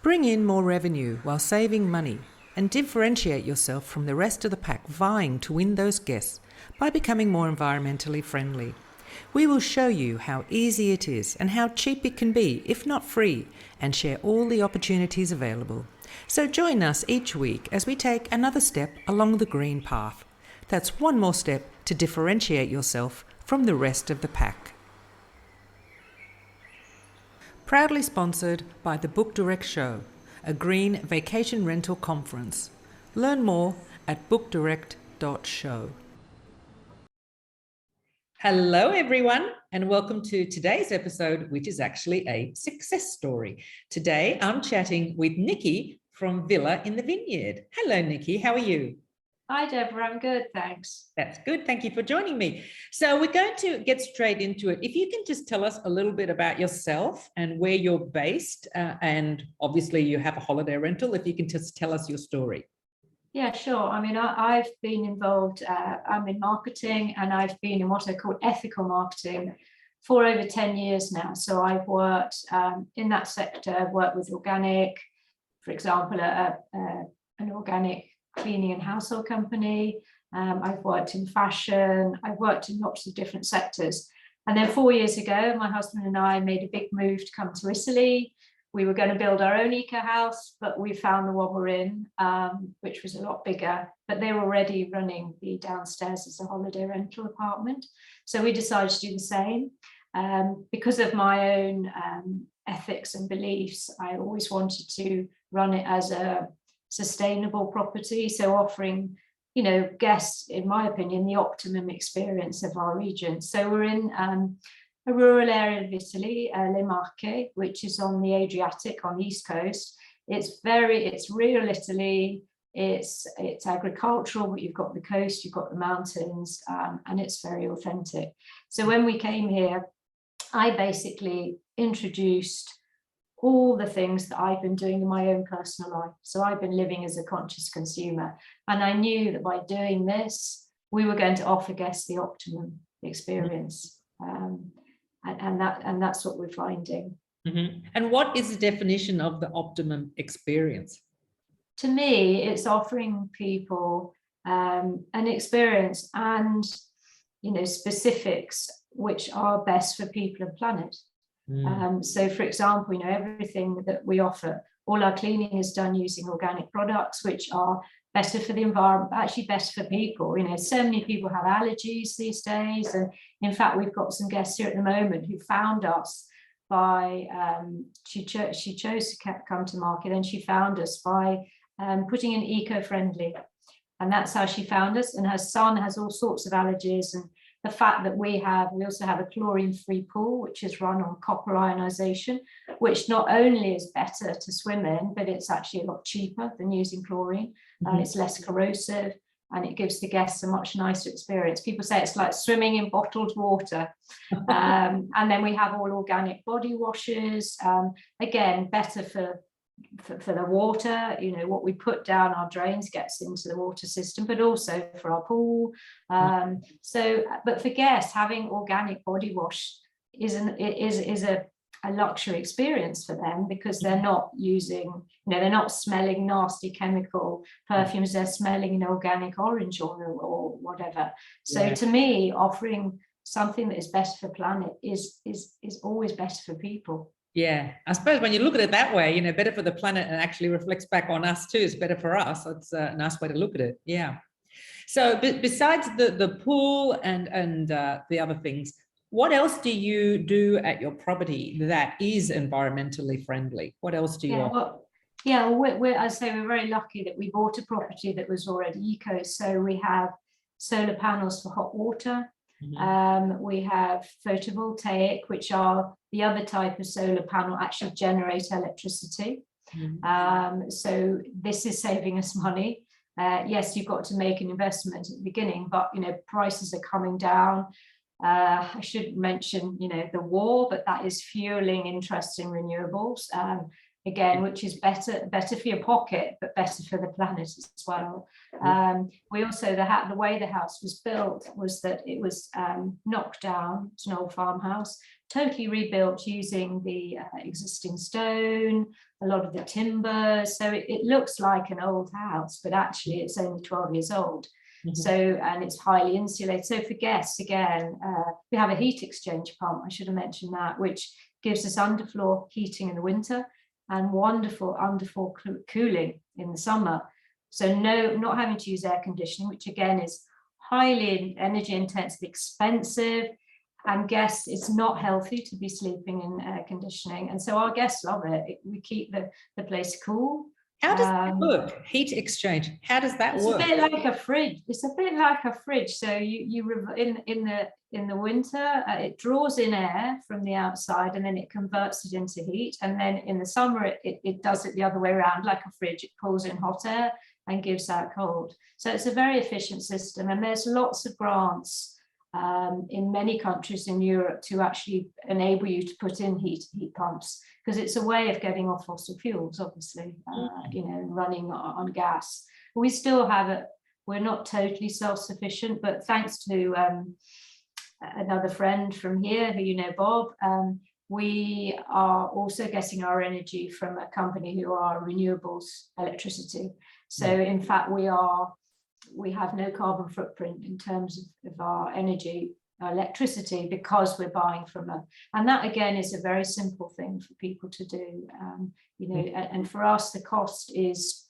Bring in more revenue while saving money and differentiate yourself from the rest of the pack vying to win those guests by becoming more environmentally friendly. We will show you how easy it is and how cheap it can be, if not free, and share all the opportunities available. So join us each week as we take another step along the green path. That's one more step to differentiate yourself from the rest of the pack. Proudly sponsored by the Book Direct Show, a green vacation rental conference. Learn more at bookdirect.show. Hello everyone, and welcome to today's episode, which is actually a success story. Today I'm chatting with Nikki from Villa in the Vineyard. Hello Nikki, how are you? Hi Deborah, I'm good, thanks. That's good, thank you for joining me. So we're going to get straight into it. If you can just tell us a little bit about yourself and where you're based, and obviously you have a holiday rental, if you can just tell us your story. Yeah, sure. I mean, I've been involved, I'm in marketing, and I've been in what I call ethical marketing for over 10 years now. So I've worked in that sector. I've worked with organic, for example, an organic cleaning and household company. I've worked in fashion. I've worked in lots of different sectors. And then 4 years ago, my husband and I made a big move to come to Italy. We were going to build our own eco house, but we found the one we're in, which was a lot bigger, but they were already running the downstairs as a holiday rental apartment. So we decided to do the same. Because of my own ethics and beliefs, I always wanted to run it as a sustainable property. So offering, guests, in my opinion, the optimum experience of our region. So we're in a rural area of Italy, Marche, which is on the Adriatic on the east coast. It's real Italy. It's agricultural, but you've got the coast, you've got the mountains, and it's very authentic. So when we came here, I basically introduced all the things that I've been doing in my own personal life. So I've been living as a conscious consumer, and I knew that by doing this, we were going to offer guests the optimum experience. And that's what we're finding. Mm-hmm. And what is the definition of the optimum experience? To me, it's offering people an experience and specifics which are best for people and planet. So for example, everything that we offer, all our cleaning is done using organic products, which are better for the environment, but actually better for people. So many people have allergies these days. And in fact, we've got some guests here at the moment who found us by, she chose to come to market, and she found us by putting in eco-friendly. And that's how she found us. And her son has all sorts of allergies. And the fact that we also have a chlorine-free pool, which is run on copper ionization, which not only is better to swim in, but it's actually a lot cheaper than using chlorine. It's less corrosive, and it gives the guests a much nicer experience. People say it's like swimming in bottled water. And then we have all organic body washes, again, better for the water. What we put down our drains gets into the water system, but also for our pool. But for guests, having organic body wash is a luxury experience for them, because they're not using, they're not smelling nasty chemical perfumes, they're smelling an organic orange oil or whatever. So to me, offering something that is best for planet is always better for people. Yeah, I suppose when you look at it that way, better for the planet, and actually reflects back on us too. It's better for us. It's a nice way to look at it. Yeah. So besides the pool and the other things, what else do you do at your property that is environmentally friendly? What else do you offer? I say we're very lucky that we bought a property that was already eco. So we have solar panels for hot water. We have photovoltaic, which are the other type of solar panel, actually generate electricity. So this is saving us money. Yes, you've got to make an investment at the beginning, but prices are coming down. I should mention the war, but that is fueling interest in renewables. again, which is better for your pocket, but better for the planet as well. We also, the way the house was built was that it was knocked down. It's an old farmhouse, totally rebuilt using the existing stone, a lot of the timber. So it looks like an old house, but actually it's only 12 years old. So, and it's highly insulated. So for guests, again, we have a heat exchange pump, I should have mentioned that, which gives us underfloor heating in the winter and wonderful underfloor cooling in the summer. So not having to use air conditioning, which again is highly energy intensive, expensive, and guests, it's not healthy to be sleeping in air conditioning. And so our guests love it. We keep the place cool. How does that work? Heat exchange. How does that work? It's a bit like a fridge. It's a bit like a fridge. So you in the winter, it draws in air from the outside and then it converts it into heat. And then in the summer, it does it the other way around, like a fridge. It pulls in hot air and gives out cold. So it's a very efficient system. And there's lots of grants in many countries in Europe to actually enable you to put in heat pumps, because it's a way of getting off fossil fuels, obviously, running on gas. We still have it. We're not totally self-sufficient, but thanks to another friend from here, who you know, Bob, we are also getting our energy from a company who are renewables electricity. So in fact, we have no carbon footprint in terms of our energy, our electricity, because we're buying from and that again is a very simple thing for people to do. And for us, the cost is,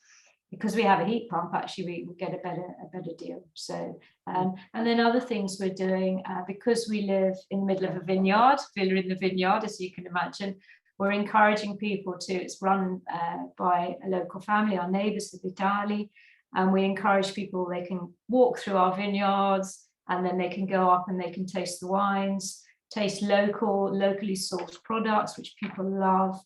because we have a heat pump, actually we get a better deal. So and then other things we're doing, because we live in the middle of a vineyard, villa in the vineyard, as you can imagine, we're encouraging people to, it's run by a local family, our neighbours, the Vitali. And we encourage people, they can walk through our vineyards and then they can go up and they can taste the wines, taste locally sourced products, which people love.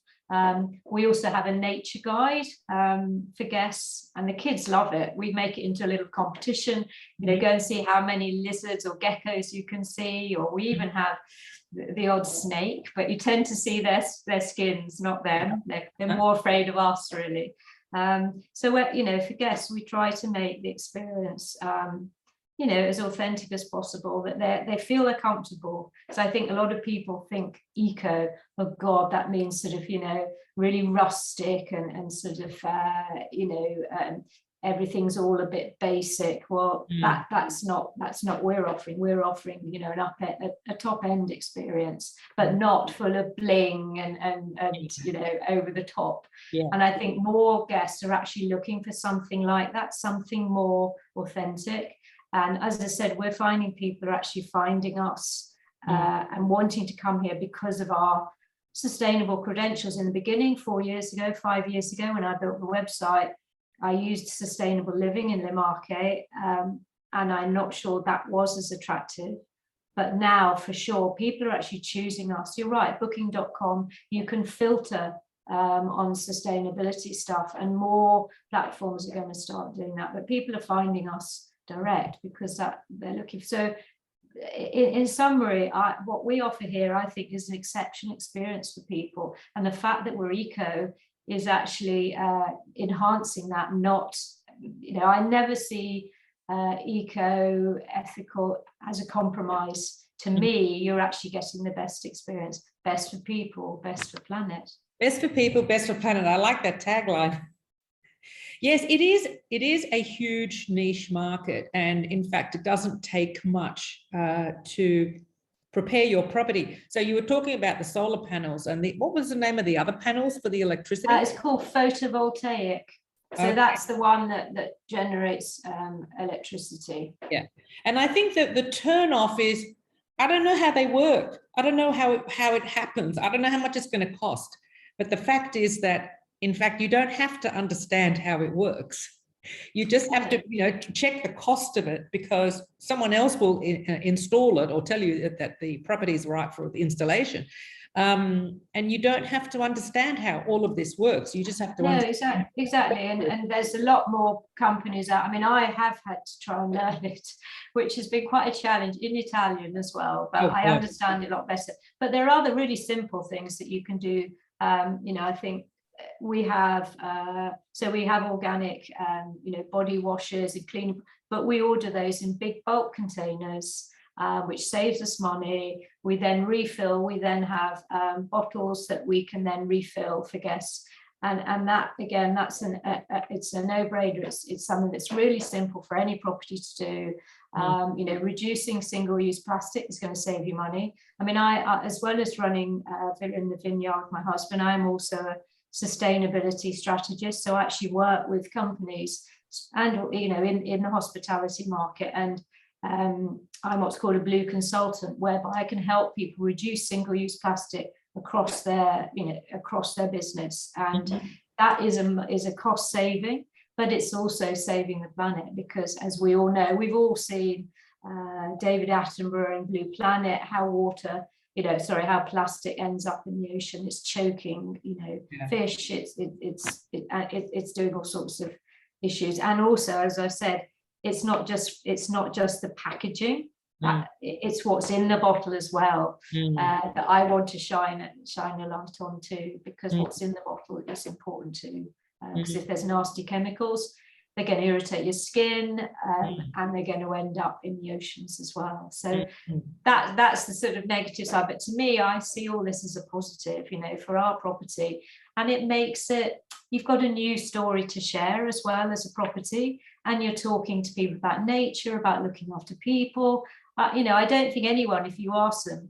We also have a nature guide for guests, and the kids love it. We make it into a little competition, go and see how many lizards or geckos you can see, or we even have the odd snake, but you tend to see their skins, not them. They're more afraid of us, really. So for guests, we try to make the experience as authentic as possible, that they feel they're comfortable. So I think a lot of people think eco, oh God, that means sort of really rustic and sort of everything's all a bit basic. Well, that's not what we're offering. We're offering a top end experience, but not full of bling and over the top. And I think more guests are actually looking for something like that, something more authentic. And as I said, we're finding people are actually finding us and wanting to come here because of our sustainable credentials. In the beginning, 5 years ago, when I built the website, I used sustainable living in Marche, and I'm not sure that was as attractive. But now, for sure, people are actually choosing us. You're right, booking.com, you can filter on sustainability stuff, and more platforms are going to start doing that. But people are finding us direct because they're looking. So in summary, what we offer here, I think, is an exceptional experience for people. And the fact that we're eco is actually enhancing that. Not, I never see eco, ethical as a compromise. To me, you're actually getting the best experience, best for people, best for planet. Best for people, best for planet. I like that tagline. Yes, it is a huge niche market. And in fact, it doesn't take much to prepare your property. So you were talking about the solar panels, and what was the name of the other panels for the electricity? It's called photovoltaic. So that's the one that generates electricity. Yeah. And I think that the turn off is, I don't know how they work. I don't know how it happens. I don't know how much it's going to cost. But the fact is that, in fact, you don't have to understand how it works. You just have to, check the cost of it, because someone else will install it or tell you that the property is right for the installation. And you don't have to understand how all of this works. You just have to understand. Exactly. And there's a lot more companies out. I mean, I have had to try and learn it, which has been quite a challenge in Italian as well, but I understand it a lot better. But there are other really simple things that you can do. I think we have organic body washers and cleaning, but we order those in big bulk containers, which saves us money. We then refill. We then have bottles that we can then refill for guests. And that, again, that's it's a no-brainer. It's something that's really simple for any property to do. You know, reducing single-use plastic is going to save you money. I mean, I as well as running in the Vineyard, my husband, I'm also a sustainability strategist. So I actually work with companies and, you know, in the hospitality market. And I'm what's called a blue consultant, whereby I can help people reduce single-use plastic across their, you know, across their business. And that is a cost saving, but it's also saving the planet, because as we all know, we've all seen David Attenborough in Blue Planet, how water, you know, sorry, how plastic ends up in the ocean. It's choking, you know, fish. It's doing all sorts of issues. And also, as I said, it's not just the packaging. It's what's in the bottle as well that I want to shine a light on too, because what's in the bottle is important too. Because if there's nasty chemicals, they're going to irritate your skin, and they're going to end up in the oceans as well. So that's the sort of negative side. But to me, I see all this as a positive, you know, for our property, and it makes it. You've got a new story to share as well as a property, and you're talking to people about nature, about looking after people. You know, I don't think anyone, if you ask them,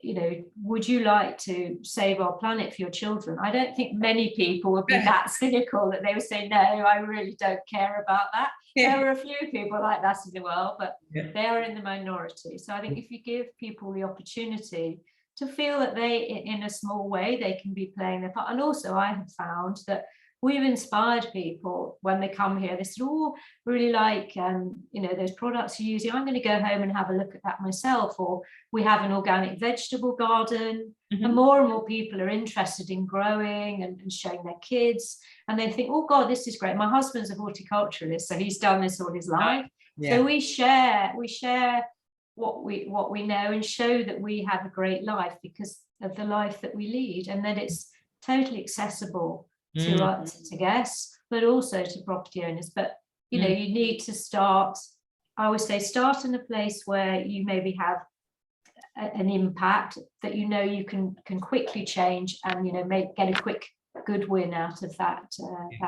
you know, would you like to save our planet for your children? I don't think many people would be that cynical that they would say, no, I really don't care about that. There are a few people like that in the world, but they are in the minority. So I think if you give people the opportunity to feel that they, in a small way, they can be playing their part. And also I have found that we've inspired people when they come here. They said, oh, really like, you know, those products you're using. I'm going to go home and have a look at that myself. Or we have an organic vegetable garden. And more people are interested in growing and showing their kids. And they think, oh, God, this is great. My husband's a horticulturalist, so he's done this all his life. So we share what we know and show that we have a great life because of the life that we lead, and that it's totally accessible to guests, but also to property owners. But you know, you need to start. I always say, start in a place where you maybe have an impact that you know you can quickly change, and you know, get a quick good win out of that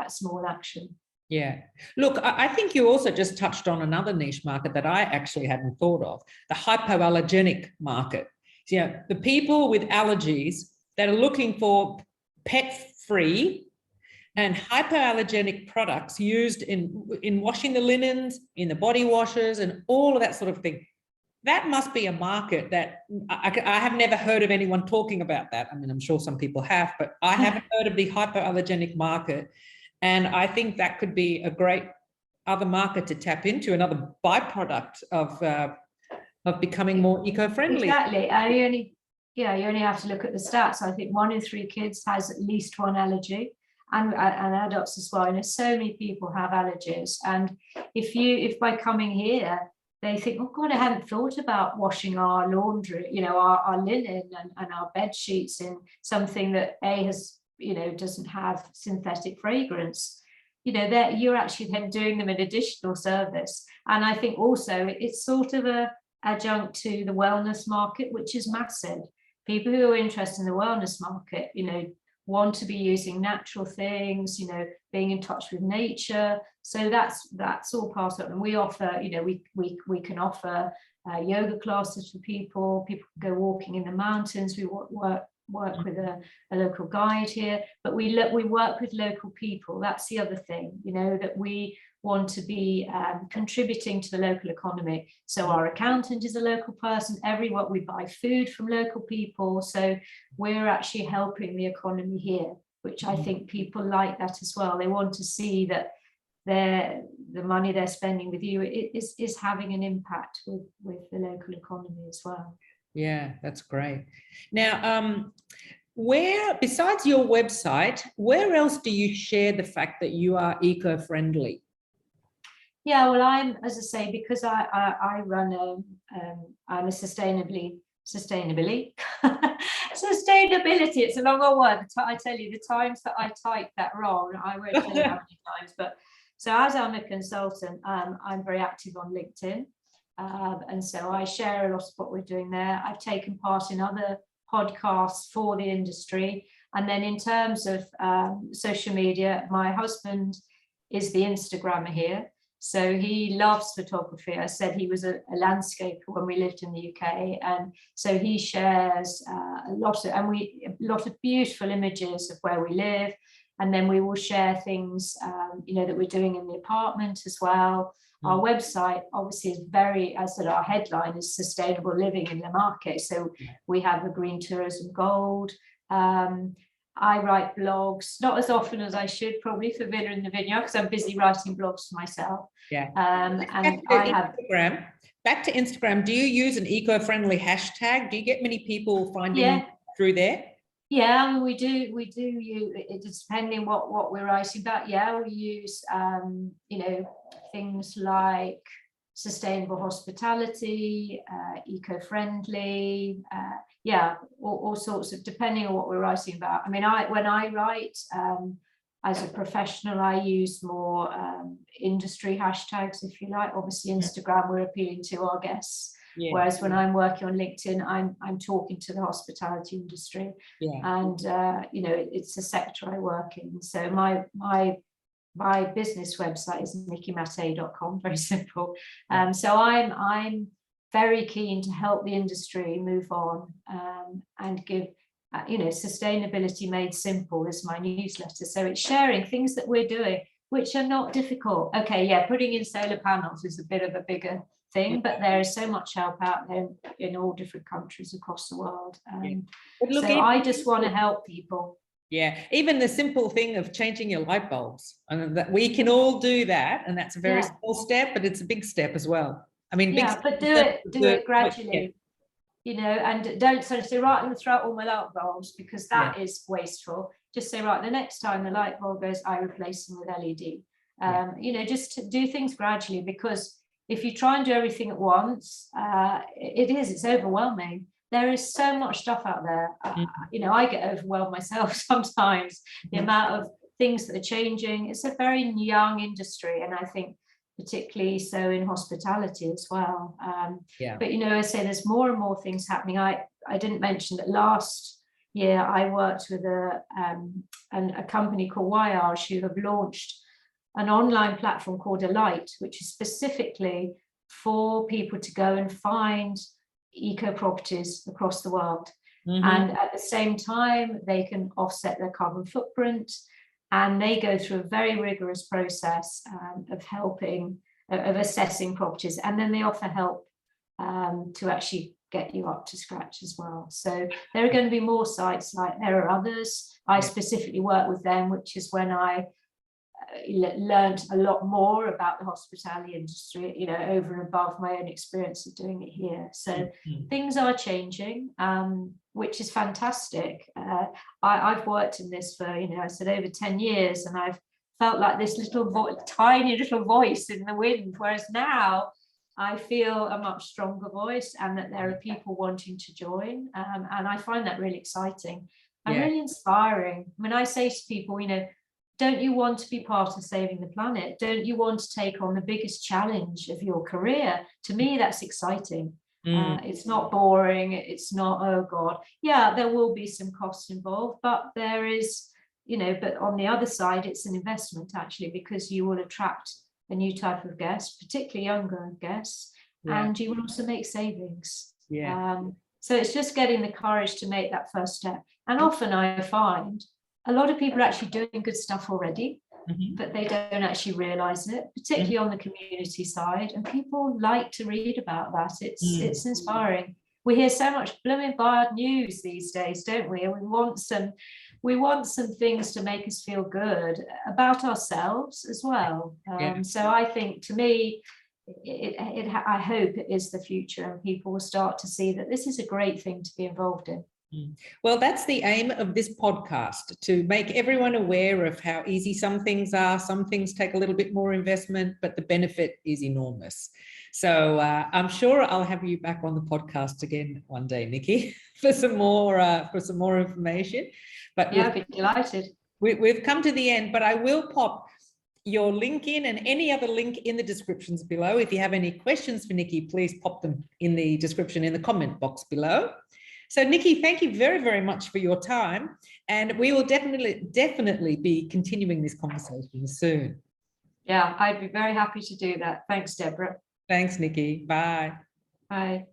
small action. Yeah. Look, I think you also just touched on another niche market that I actually hadn't thought of, the hypoallergenic market. So, you know, the people with allergies that are looking for pet-free and hypoallergenic products used in washing the linens, in the body washes, and all of that sort of thing. That must be a market that I have never heard of anyone talking about that. I mean, I'm sure some people have, but I haven't heard of the hypoallergenic market. And I think that could be a great other market to tap into, another byproduct of becoming more eco-friendly. Exactly. You only have to look at the stats. I think 1 in 3 kids has at least one allergy, and adults as well. And so many people have allergies. And if by coming here, they think, oh God, I hadn't thought about washing our laundry, you know, our linen and our bed sheets in something that has, you know, doesn't have synthetic fragrance. You know, that you're actually then doing them an additional service. And I think also it's sort of a adjunct to the wellness market, which is massive. People who are interested in the wellness market, you know, want to be using natural things, you know, being in touch with nature. So that's all part of it. And we offer, you know, we can offer yoga classes for people. People can go walking in the mountains. We work with a local guide here, but we work with local people. That's the other thing, you know, that we want to be contributing to the local economy. So our accountant is a local person. Everywhere we buy food from local people. So we're actually helping the economy here, which I think people like that as well. They want to see that the money they're spending with you is having an impact with the local economy as well. Yeah, that's great. Now, where, besides your website, where else do you share the fact that you are eco-friendly? Yeah, well, I'm, as I say, because I run I'm a sustainability. Sustainability, it's a long old word. I tell you, the times that I type that wrong, I won't tell you how many times. But so as I'm a consultant, I'm very active on LinkedIn. And so I share a lot of what we're doing there. I've taken part in other podcasts for the industry. And then in terms of social media, my husband is the Instagrammer here. So he loves photography. I said he was a landscaper when we lived in the UK. And so he shares a lot of beautiful images of where we live. And then we will share things, that we're doing in the apartment as well. Our website obviously is very, as I said, our headline is sustainable living in Marche. So we have a green tourism gold. I write blogs, not as often as I should probably for Villa in the Vineyard, because I'm busy writing blogs for myself. Yeah. And I have Instagram. Back to Instagram. Do you use an eco-friendly hashtag? Do you get many people finding you through there? Yeah, I mean, we do. It's depending what we're writing about. Yeah, we use things like sustainable hospitality, eco-friendly, all sorts of, depending on what we're writing about. I mean, when I write as a professional, I use more industry hashtags, if you like. Obviously, Instagram, we're appealing to our guests. Yeah. Whereas when I'm working on LinkedIn, I'm talking to the hospitality industry, and it's a sector I work in. So my business website is nikkimattei.com, very simple. So I'm very keen to help the industry move on and give sustainability made simple is my newsletter. So it's sharing things that we're doing which are not difficult. Okay, yeah, putting in solar panels is a bit of a bigger thing, but there is so much help out there in all different countries across the world. So I just want to help people. Yeah, even the simple thing of changing your light bulbs, and that we can all do that, and that's a very small step, but it's a big step as well. I mean, but do it gradually, and don't sort of say, right, I'm going to throw out all my light bulbs, because that is wasteful. Just say, right, the next time the light bulb goes, I replace them with LED. Just to do things gradually, because if you try and do everything at once, it's overwhelming. There is so much stuff out there. I get overwhelmed myself sometimes, the amount of things that are changing. It's a very young industry, and I think particularly so in hospitality as well. But I say there's more and more things happening. I didn't mention that last year I worked with a company called Vineyard, who have launched an online platform called Alight, which is specifically for people to go and find eco properties across the world. And at the same time, they can offset their carbon footprint, and they go through a very rigorous process of assessing properties, and then they offer help to actually get you up to scratch as well. So there are going to be more sites like there are others. I specifically work with them, which is when I learned a lot more about the hospitality industry, over and above my own experience of doing it here. So things are changing, which is fantastic. I've worked in this for, I said over 10 years, and I've felt like this tiny little voice in the wind, whereas now I feel a much stronger voice, and that there are people wanting to join, and I find that really exciting and really inspiring. When I say to people, don't you want to be part of saving the planet? Don't you want to take on the biggest challenge of your career? To me, that's exciting. It's not boring. It's not, oh God. Yeah, there will be some costs involved, but there is, but on the other side, it's an investment actually, because you will attract a new type of guest, particularly younger guests, and you will also make savings. So it's just getting the courage to make that first step. And often I find a lot of people are actually doing good stuff already, but they don't actually realize it, particularly on the community side. And people like to read about that. It's inspiring. We hear so much blooming bad news these days, don't we? And we want some things to make us feel good about ourselves as well. So I think, to me, I hope it is the future, and people will start to see that this is a great thing to be involved in. Well, that's the aim of this podcast, to make everyone aware of how easy some things are. Some things take a little bit more investment, but the benefit is enormous. So I'm sure I'll have you back on the podcast again one day, Nikki, for some more information. But I'd be delighted. We've come to the end, but I will pop your link in and any other link in the descriptions below. If you have any questions for Nikki, please pop them in the description in the comment box below. So Nikki, thank you very, very much for your time. And we will definitely be continuing this conversation soon. Yeah, I'd be very happy to do that. Thanks, Deborah. Thanks, Nikki. Bye. Bye.